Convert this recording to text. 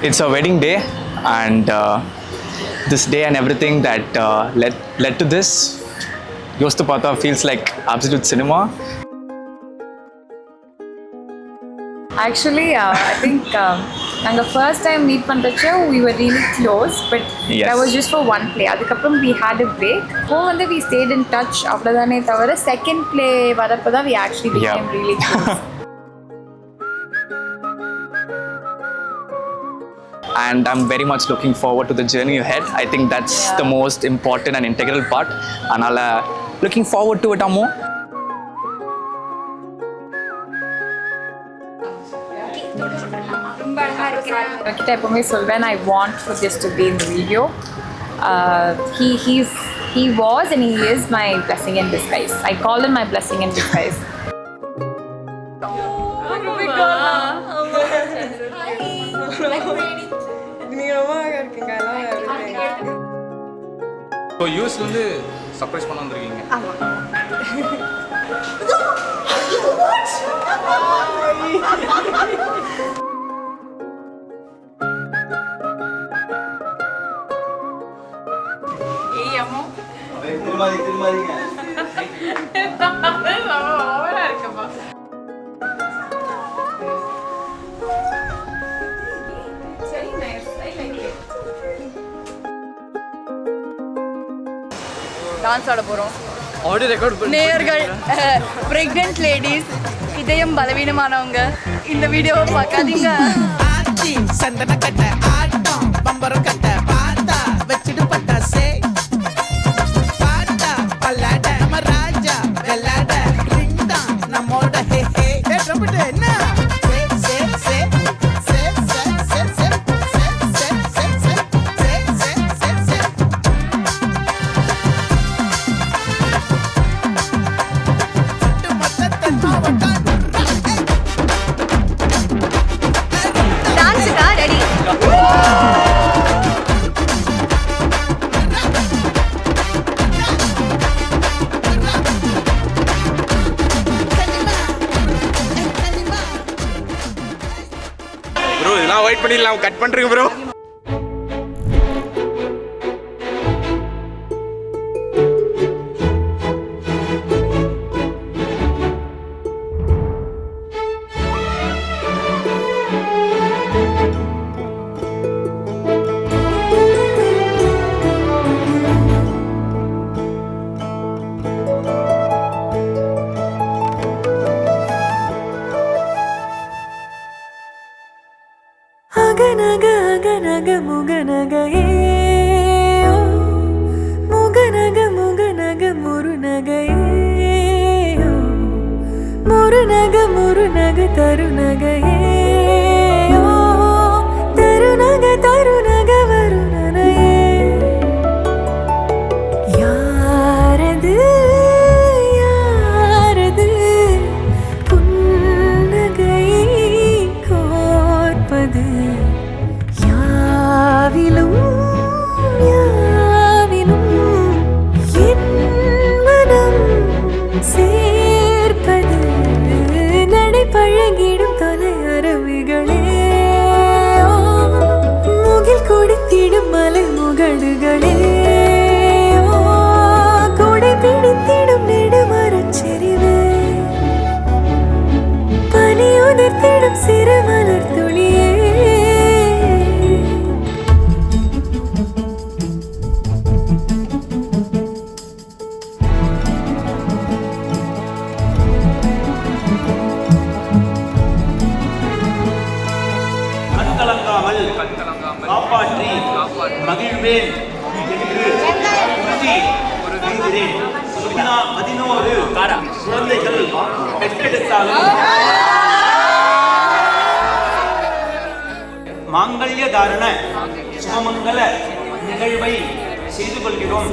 It's a wedding day, and this day and everything that led to this, Yostupatha feels like absolute cinema. Actually, I think the first time meet pantacha, we were really close, but Yes. that was just for one play. Adukapram we had a break. Home we stayed in touch. Avladane thavara second play varapada we actually became really close. And I'm very much looking forward to the journey ahead. I think that's the most important and integral part. Anala looking forward to it more. Rakita எப்பவுமே சொல்வேன் I want for this to be in the video. He was and he is my blessing in disguise. I call him my blessing in disguise. So use வந்து surprise பண்ண வந்திருக்கீங்க. Dance ஆட போகிறோம். Audio record பண்ணி நேயர்கள், pregnant ladies, இதயம் பலவீனமானவங்க இந்த வீடியோவை பார்க்காதீங்க. சந்தன கட்ட ஆட்டம் பம்பரம் கட்ட பாட்டா வச்சிடு பட்டாசே பாட்டா பல்லாட நம்ம ராஜா வெள்ளாட ரிங் தான் நம்மோட ஹே ஹே ட்ரம்பட் என்ன டான்ஸுக்கா ரெடி. ப்ரோ இதெல்லாம் வெயிட் பண்ணிடலாம், கட் பண்ணுறீங்க ப்ரோ. அகநக அகநக முகநக ஏ முகநக முகநக முருநக ஏ முருநக முருநக தருநக ஏ தருநக தருநக வருணன யாரது யாரது புன்னகை கோர்ப்பது யாவிலும் யாவிலும் என் மனம் சேர்ப்பது நடைபழகிடும் தொலை அரவிகளே முகில் கொடுத்திடும் மலை முகடுகளே கொடை பிடித்திடும் நெடுமரச் செறிவே பனி உதிர்த்திடும் சிறு மலர் துளியே கண்கலங்காமல் காப்பாற்றி மகிழ்வேன் என்று ஒரு வீதிரேன் 11 குழந்தைகள் பெற்றெடுத்தாலும் மாங்கல்ய தாரண சுமமங்கல நிகழ்வை செய்து கொள்கிறோம்.